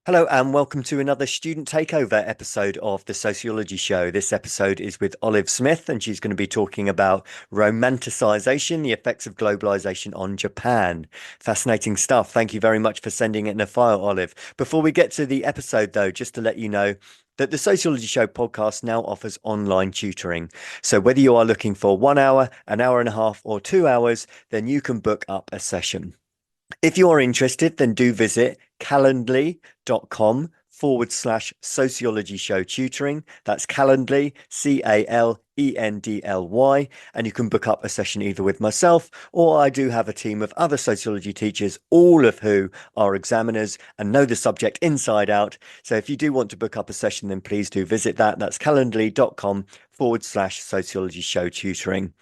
Hello and welcome to another student takeover episode of The Sociology Show. This episode is with Olive Smith, and she's going to be talking about romanticisation, the effects of globalisation on Japan. Fascinating stuff. Thank you very much for sending it in a file, Olive. Before we get to the episode, though, just to let you know that the Sociology Show podcast now offers online tutoring. So whether you are looking for 1 hour, an hour and a half, or 2 hours, then you can book up a session. If you are interested, then do visit calendly.com/sociology show tutoring. That's Calendly, Calendly, and you can book up a session either with myself or I do have a team of other sociology teachers, all of who are examiners and know the subject inside out. So if you do want to book up a session, then please do visit that. That's calendly.com/sociology show tutoring.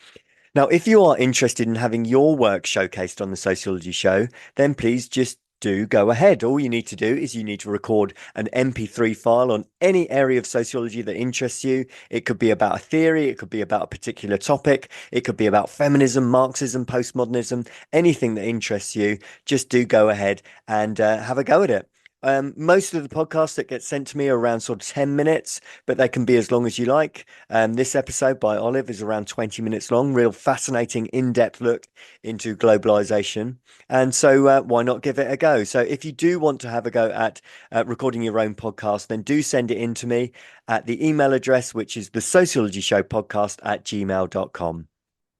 Now, if you are interested in having your work showcased on the Sociology Show, then please just do go ahead. All you need to do is you need to record an MP3 file on any area of sociology that interests you. It could be about a theory, it could be about a particular topic, it could be about feminism, Marxism, postmodernism, anything that interests you. Just do go ahead and have a go at it. Most of the podcasts that get sent to me are around sort of 10 minutes, but they can be as long as you like. This episode by Olive is around 20 minutes long, real fascinating in-depth look into globalization. And so why not give it a go? So if you do want to have a go at recording your own podcast, then do send it in to me at the email address, which is thesociologyshowpodcast@gmail.com.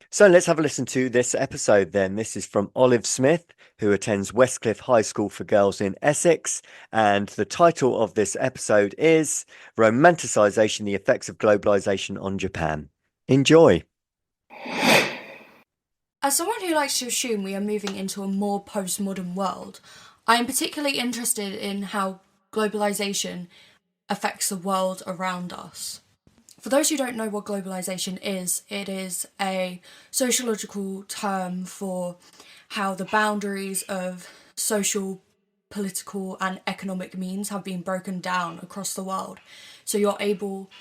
So let's have a listen to this episode then. This is from Olive Smith, who attends Westcliff High School for Girls in Essex. And the title of this episode is Romanticisation, the Effects of Globalisation on Japan. Enjoy. As someone who likes to assume we are moving into a more postmodern world, I am particularly interested in how globalisation affects the world around us. For those who don't know what globalisation is, it is a sociological term for how the boundaries of social, political, and economic means have been broken down across the world. So you're able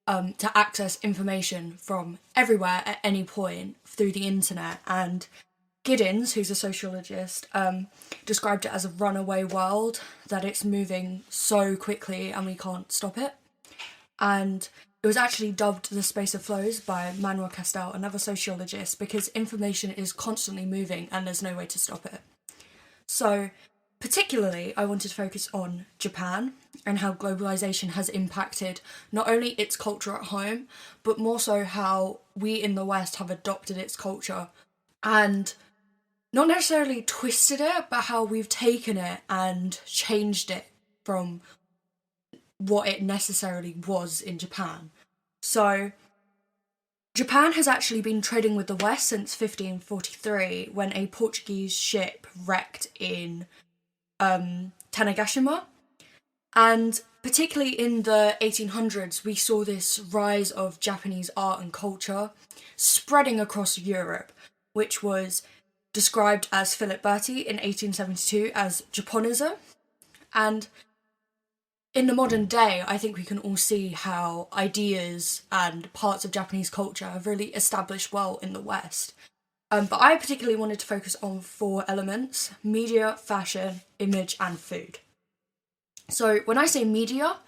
to access information from everywhere at any point through the internet. And Giddens, who's a sociologist, described it as a runaway world, that it's moving so quickly and we can't stop it. And it was actually dubbed the space of flows by Manuel Castell, another sociologist, because information is constantly moving and there's no way to stop it. So, particularly, I wanted to focus on Japan and how globalisation has impacted not only its culture at home, but more so how we in the West have adopted its culture and not necessarily twisted it, but how we've taken it and changed it from what it necessarily was in Japan. So, Japan has actually been trading with the West since 1543, when a Portuguese ship wrecked in Tanegashima. And particularly in the 1800s, we saw this rise of Japanese art and culture spreading across Europe, which was described as Philip Berti in 1872 as Japonism. And in the modern day, I think we can all see how ideas and parts of Japanese culture have really established well in the West. But I particularly wanted to focus on 4 elements: media, fashion, image, and food. So when I say media,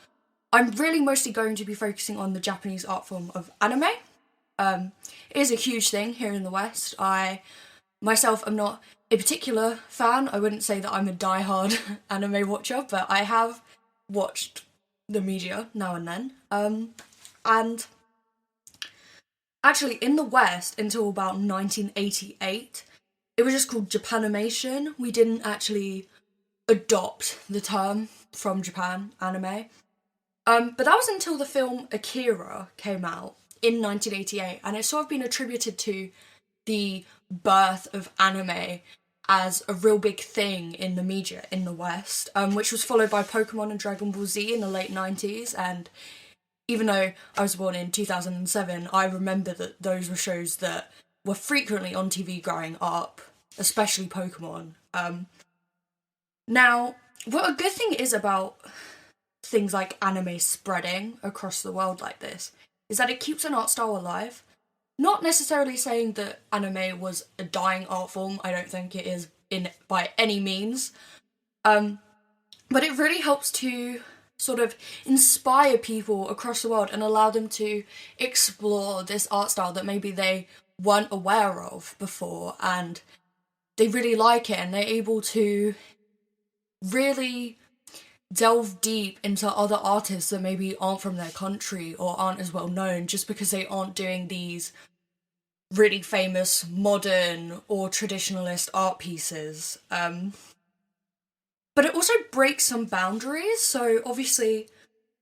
I'm really mostly going to be focusing on the Japanese art form of anime. It is a huge thing here in the West. I myself am not a particular fan. I wouldn't say that I'm a diehard anime watcher, but I have watched the media now and then. And actually in the West, until about 1988, it was just called Japanimation. We didn't actually adopt the term from Japan, anime. But that was until the film Akira came out in 1988, and it's sort of been attributed to the birth of anime as a real big thing in the media in the West, which was followed by Pokemon and Dragon Ball Z in the late 90s. And even though I was born in 2007, I remember that those were shows that were frequently on TV growing up, especially Pokemon. Now, what a good thing is about things like anime spreading across the world like this is that it keeps an art style alive. Not necessarily saying that anime was a dying art form. I don't think it is by any means. But it really helps to sort of inspire people across the world and allow them to explore this art style that maybe they weren't aware of before, and they really like it, and they're able to really delve deep into other artists that maybe aren't from their country or aren't as well known, just because they aren't doing these really famous modern or traditionalist art pieces. But it also breaks some boundaries. So obviously,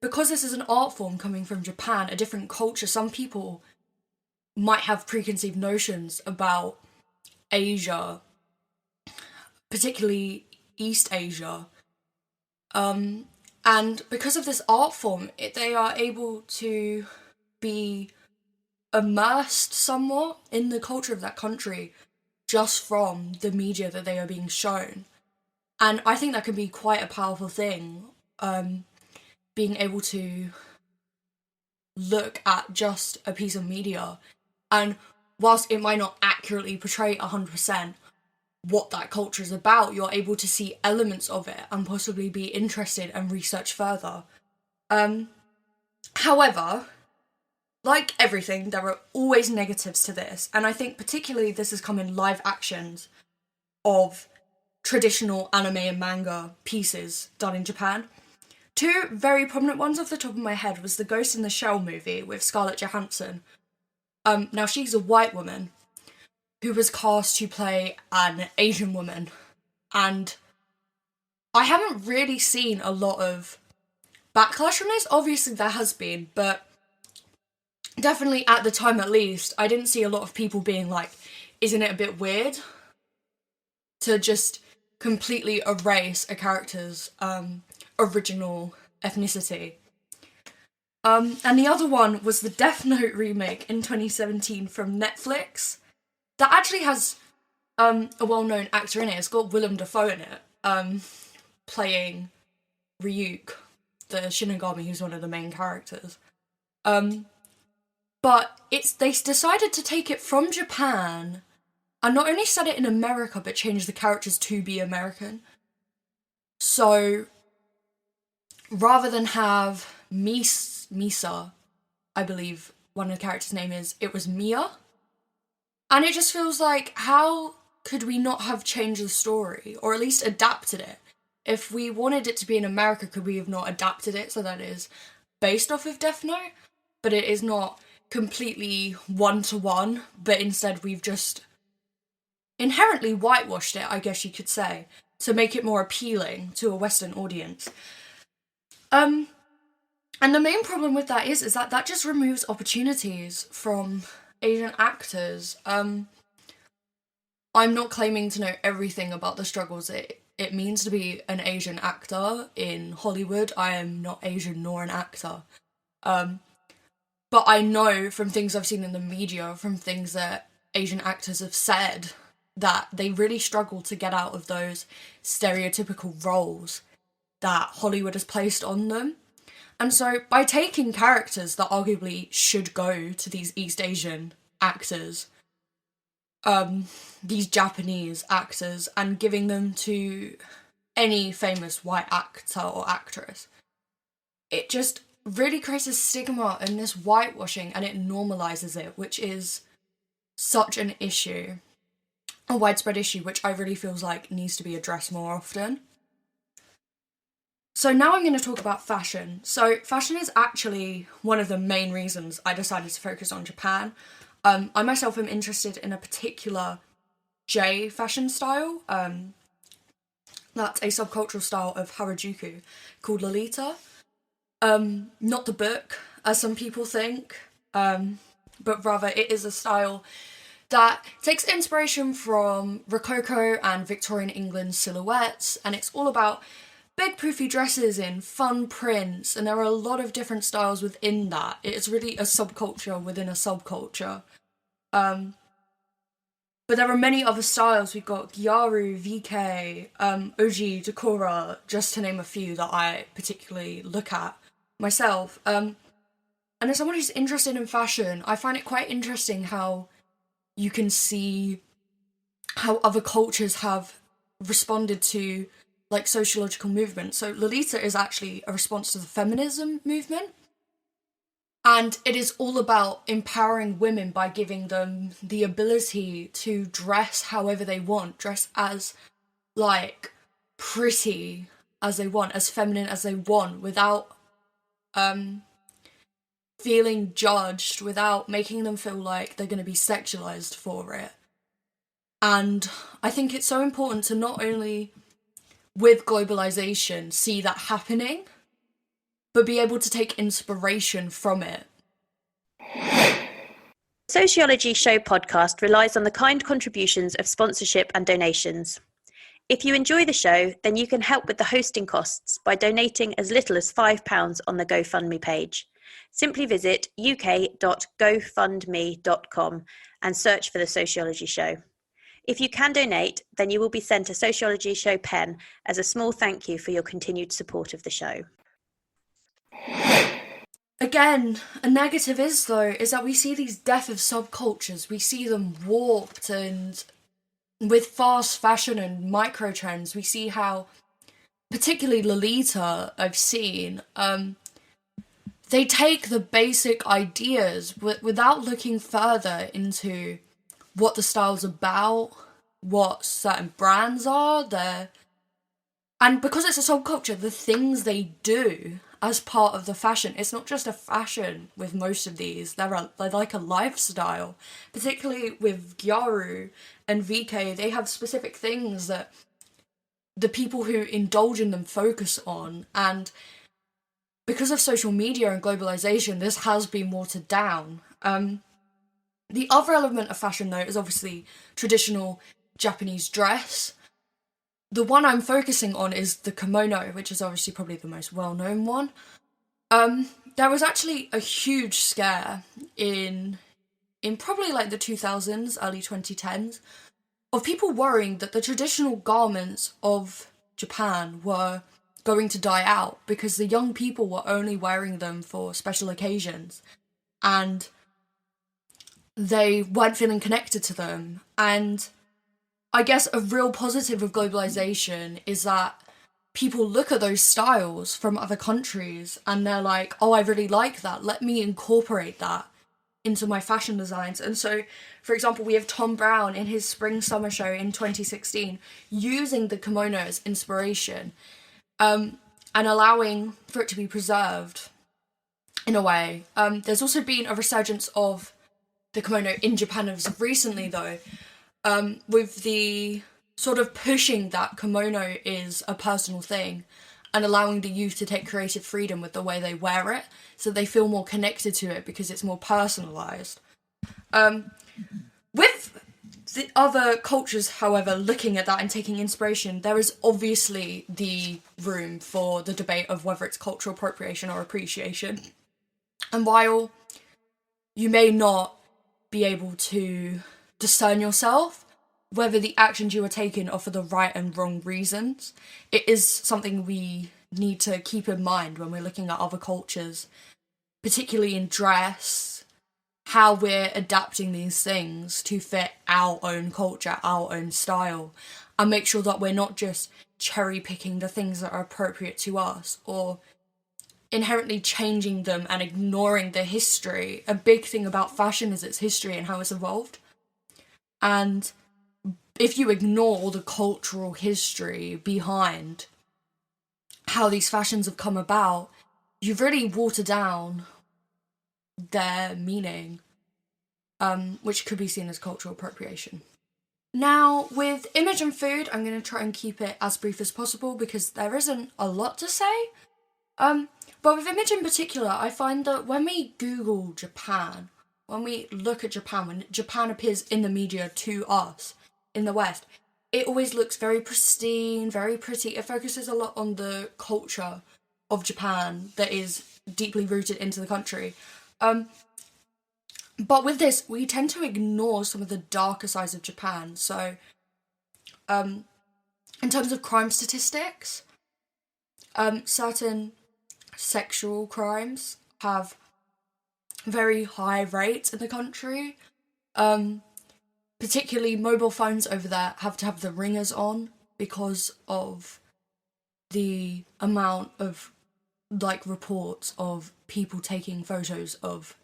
because this is an art form coming from Japan, a different culture, some people might have preconceived notions about Asia, particularly East Asia. And because of this art form, they are able to be immersed somewhat in the culture of that country just from the media that they are being shown. And I think that can be quite a powerful thing, being able to look at just a piece of media, and whilst it might not accurately portray 100% what that culture is about, you're able to see elements of it and possibly be interested and research further. However, like everything, there are always negatives to this, and I think particularly this has come in live actions of traditional anime and manga pieces done in Japan. Two very prominent ones off the top of my head was the Ghost in the Shell movie with Scarlett Johansson. Now she's a white woman who was cast to play an Asian woman, and I haven't really seen a lot of backlash from this. Obviously there has been, but definitely at the time at least, I didn't see a lot of people being like, isn't it a bit weird to just completely erase a character's original ethnicity. And the other one was the Death Note remake in 2017 from Netflix. That actually has a well-known actor in it. It's got Willem Dafoe in it, playing Ryuk, the Shinigami, who's one of the main characters. But they decided to take it from Japan and not only set it in America, but change the characters to be American. So, rather than have Misa, I believe one of the characters' name is, it was Mia. And it just feels like, how could we not have changed the story, or at least adapted it? If we wanted it to be in America, could we have not adapted it so that it is based off of Death Note, but it is not completely one-to-one, but instead we've just inherently whitewashed it, I guess you could say, to make it more appealing to a Western audience. And the main problem with that is that just removes opportunities from Asian actors. I'm not claiming to know everything about the struggles it means to be an Asian actor in Hollywood. I am not Asian nor an actor. But I know from things I've seen in the media, from things that Asian actors have said, that they really struggle to get out of those stereotypical roles that Hollywood has placed on them. And so by taking characters that arguably should go to these East Asian actors, these Japanese actors, and giving them to any famous white actor or actress, it just really creates a stigma and this whitewashing, and it normalizes it, which is such an issue. A widespread issue, which I really feels like needs to be addressed more often. So now I'm going to talk about fashion. So fashion is actually one of the main reasons I decided to focus on Japan. I myself am interested in a particular J fashion style. That's a subcultural style of Harajuku called Lolita. Not the book, as some people think, but rather it is a style that takes inspiration from Rococo and Victorian England silhouettes, and it's all about big poofy dresses in fun prints, and there are a lot of different styles within that. It's really a subculture within a subculture. But there are many other styles. We've got Gyaru, VK, Oji, Decora, just to name a few that I particularly look at myself. And as someone who's interested in fashion, I find it quite interesting how you can see how other cultures have responded to like sociological movement. So Lolita is actually a response to the feminism movement. And it is all about empowering women by giving them the ability to dress however they want, dress as, like, pretty as they want, as feminine as they want, without feeling judged, without making them feel like they're going to be sexualized for it. And I think it's so important to not only, with globalisation, see that happening, but be able to take inspiration from it. Sociology Show podcast relies on the kind contributions of sponsorship and donations. If you enjoy the show, then you can help with the hosting costs by donating as little as £5 on the GoFundMe page. Simply visit uk.gofundme.com and search for The Sociology Show. If you can donate, then you will be sent a Sociology Show pen as a small thank you for your continued support of the show. Again, a negative is that we see these death of subcultures. We see them warped, and with fast fashion and micro trends, we see how, particularly Lolita, I've seen, they take the basic ideas without looking further into what the style's about, what certain brands are there. And because it's a subculture, the things they do as part of the fashion, it's not just a fashion with most of these, they're like a lifestyle. Particularly with Gyaru and VK, they have specific things that the people who indulge in them focus on, and because of social media and globalisation, this has been watered down. The other element of fashion, though, is obviously traditional Japanese dress. The one I'm focusing on is the kimono, which is obviously probably the most well-known one. There was actually a huge scare in probably like the 2000s, early 2010s, of people worrying that the traditional garments of Japan were going to die out because the young people were only wearing them for special occasions and they weren't feeling connected to them. And I guess a real positive of globalization is that people look at those styles from other countries and they're like, oh, I really like that. Let me incorporate that into my fashion designs. And so, for example, we have Tom Brown in his spring summer show in 2016 using the kimono as inspiration, and allowing for it to be preserved in a way. There's also been a resurgence of the kimono in Japan as of recently, though, with the sort of pushing that kimono is a personal thing and allowing the youth to take creative freedom with the way they wear it, so they feel more connected to it because it's more personalised. With the other cultures, however, looking at that and taking inspiration, there is obviously the room for the debate of whether it's cultural appropriation or appreciation. And while you may not be able to discern yourself whether the actions you are taking are for the right and wrong reasons, it is something we need to keep in mind when we're looking at other cultures, particularly in dress, how we're adapting these things to fit our own culture, our own style, and make sure that we're not just cherry picking the things that are appropriate to us or inherently changing them and ignoring the history. A big thing about fashion is its history and how it's evolved. And if you ignore all the cultural history behind how these fashions have come about, you've really watered down their meaning, which could be seen as cultural appropriation. Now, with image and food, I'm going to try and keep it as brief as possible because there isn't a lot to say. But with image in particular, I find that when we Google Japan, when we look at Japan, when Japan appears in the media to us in the West, it always looks very pristine, very pretty. It focuses a lot on the culture of Japan that is deeply rooted into the country. But with this, we tend to ignore some of the darker sides of Japan. So, in terms of crime statistics, certain sexual crimes have very high rates in the country. Particularly mobile phones over there have to have the ringers on because of the amount of like reports of people taking photos of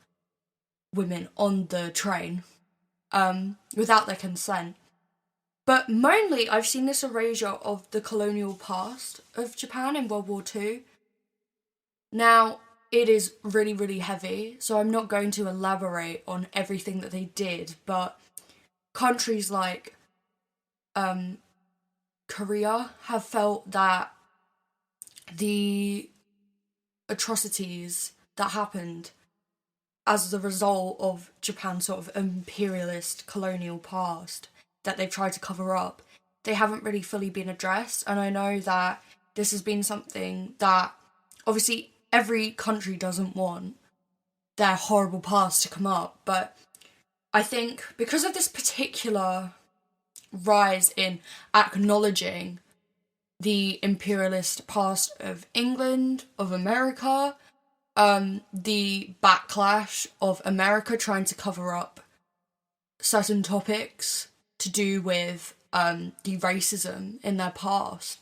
women on the train without their consent. But mainly I've seen this erasure of the colonial past of Japan in World War II. Now, it is really, really heavy, so I'm not going to elaborate on everything that they did, but countries like Korea have felt that the atrocities that happened as the result of Japan's sort of imperialist colonial past that they've tried to cover up, they haven't really fully been addressed. And I know that this has been something that obviously every country doesn't want their horrible past to come up, but I think because of this particular rise in acknowledging the imperialist past of England, of America, the backlash of America trying to cover up certain topics to do with the racism in their past,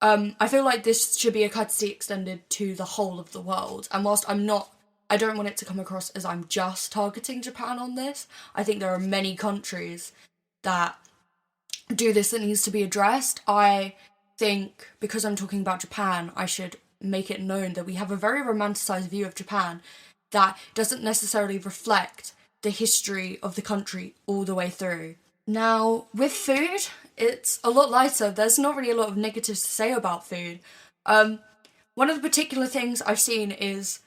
I feel like this should be a courtesy extended to the whole of the world. And whilst I don't want it to come across as I'm just targeting Japan on this, I think there are many countries that do this that needs to be addressed. I think because I'm talking about Japan, I should make it known that we have a very romanticised view of Japan that doesn't necessarily reflect the history of the country all the way through. Now, with food, it's a lot lighter. There's not really a lot of negatives to say about food. One of the particular things I've seen is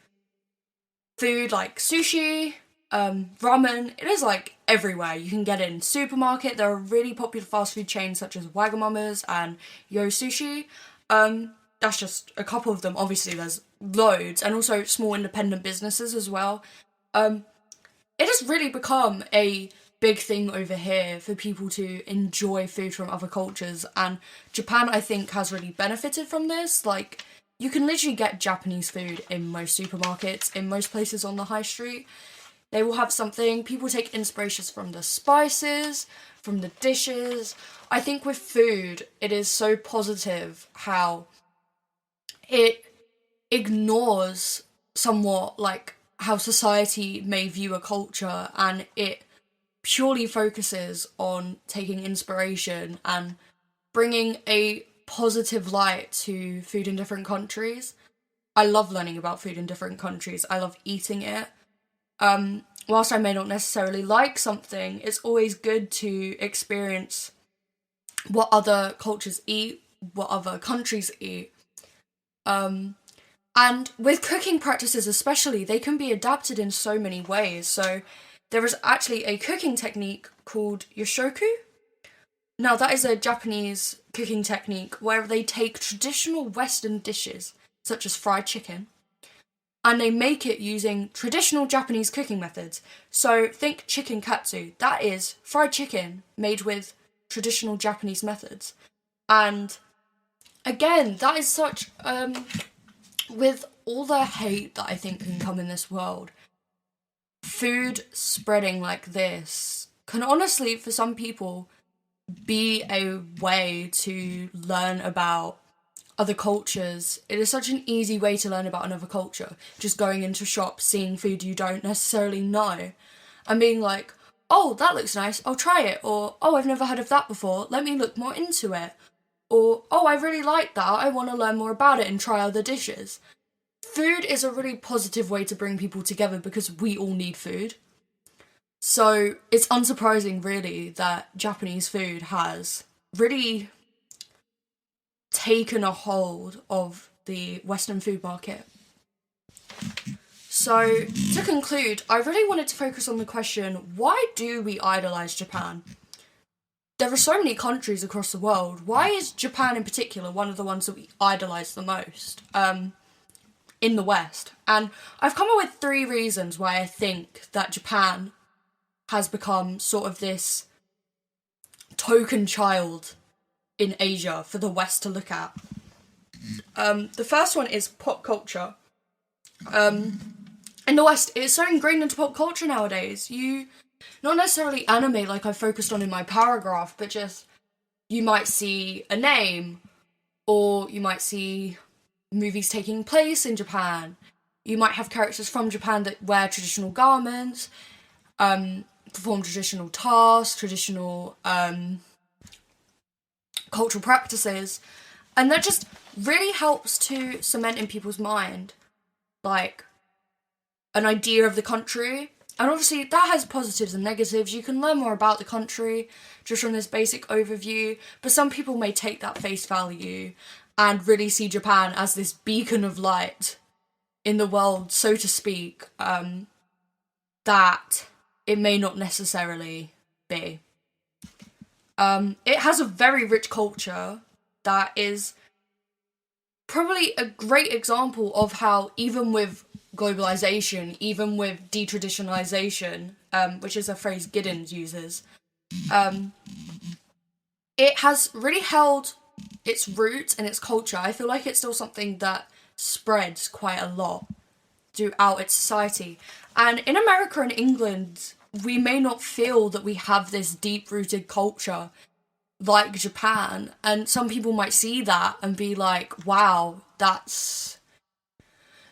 food like sushi, ramen. It is like everywhere. You can get it in supermarket. There are really popular fast food chains such as Wagamama's and Yo Sushi. That's just a couple of them. Obviously, there's loads, and also small independent businesses as well. It has really become a big thing over here for people to enjoy food from other cultures, and Japan, I think, has really benefited from this. Like, you can literally get Japanese food in most supermarkets, in most places on the high street. They will have something. People take inspirations from the spices, from the dishes. I think with food, it is so positive how it ignores somewhat like how society may view a culture, and it purely focuses on taking inspiration and bringing a positive light to food in different countries. I love learning about food in different countries. I love eating it. Whilst I may not necessarily like something, it's always good to experience what other cultures eat, what other countries eat. And with cooking practices especially, they can be adapted in so many ways. So there is actually a cooking technique called yoshoku. Now, that is a Japanese cooking technique where they take traditional Western dishes, such as fried chicken, and they make it using traditional Japanese cooking methods. So think chicken katsu. That is fried chicken made with traditional Japanese methods. And again, that is such, with all the hate that I think can come in this world, food spreading like this can honestly, for some people, be a way to learn about other cultures. It is such an easy way to learn about another culture. Just going into shops, seeing food you don't necessarily know, and being like, oh, that looks nice, I'll try it. Or, oh, I've never heard of that before, let me look more into it. Or, oh, I really like that, I want to learn more about it and try other dishes. Food is a really positive way to bring people together because we all need food. So it's unsurprising, really, that Japanese food has really taken a hold of the Western food market. So, to conclude, I really wanted to focus on the question, why do we idolise Japan? There are so many countries across the world. Why is Japan in particular one of the ones that we idolise the most in the West? And I've come up with 3 reasons why I think that Japan has become sort of this token child in Asia for the West to look at. The first one is pop culture. In the West, it's so ingrained into pop culture nowadays. Not necessarily anime like I focused on in my paragraph, but just you might see a name or you might see movies taking place in Japan. You might have characters from Japan that wear traditional garments, perform traditional tasks, traditional cultural practices, and that just really helps to cement in people's mind, like, an idea of the country. And obviously that has positives and negatives. You can learn more about the country just from this basic overview, but some people may take that face value and really see Japan as this beacon of light in the world, so to speak, that it may not necessarily be. It has a very rich culture that is probably a great example of how, even with globalisation, even with detraditionalisation, which is a phrase Giddens uses, it has really held its roots and its culture. I feel like it's still something that spreads quite a lot throughout its society. And in America and England, we may not feel that we have this deep-rooted culture like Japan, and some people might see that and be like, wow, that's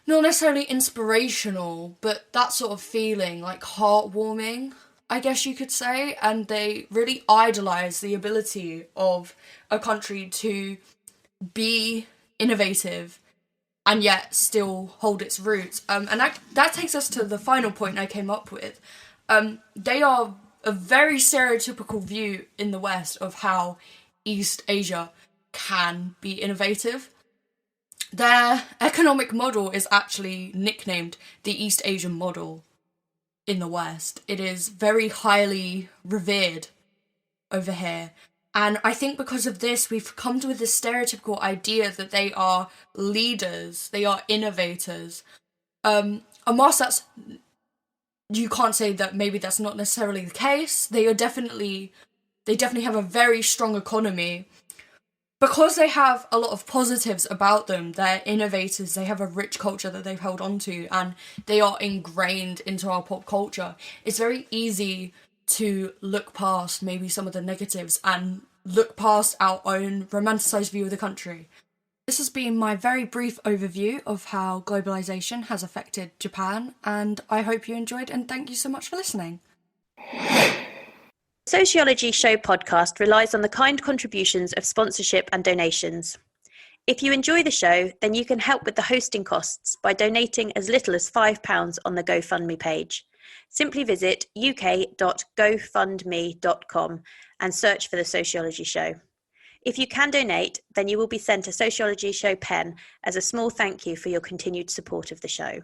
not necessarily inspirational, but that sort of feeling, like heartwarming, I guess you could say. And they really idolise the ability of a country to be innovative and yet still hold its roots. And that takes us to the final point I came up with. They are a very stereotypical view in the West of how East Asia can be innovative. Their economic model is actually nicknamed the East Asian model in the West. It is very highly revered over here. And I think because of this, we've come to this stereotypical idea that they are leaders, they are innovators. And whilst that's, you can't say that maybe that's not necessarily the case, they definitely have a very strong economy. Because they have a lot of positives about them, they're innovators, they have a rich culture that they've held on to, and they are ingrained into our pop culture. It's very easy to look past maybe some of the negatives and look past our own romanticised view of the country. This has been my very brief overview of how globalisation has affected Japan, and I hope you enjoyed, and thank you so much for listening. Sociology Show podcast relies on the kind contributions of sponsorship and donations. If you enjoy the show, then you can help with the hosting costs by donating as little as £5 on the GoFundMe page. Simply visit uk.gofundme.com and search for The Sociology Show. If you can donate, then you will be sent a Sociology Show pen as a small thank you for your continued support of the show.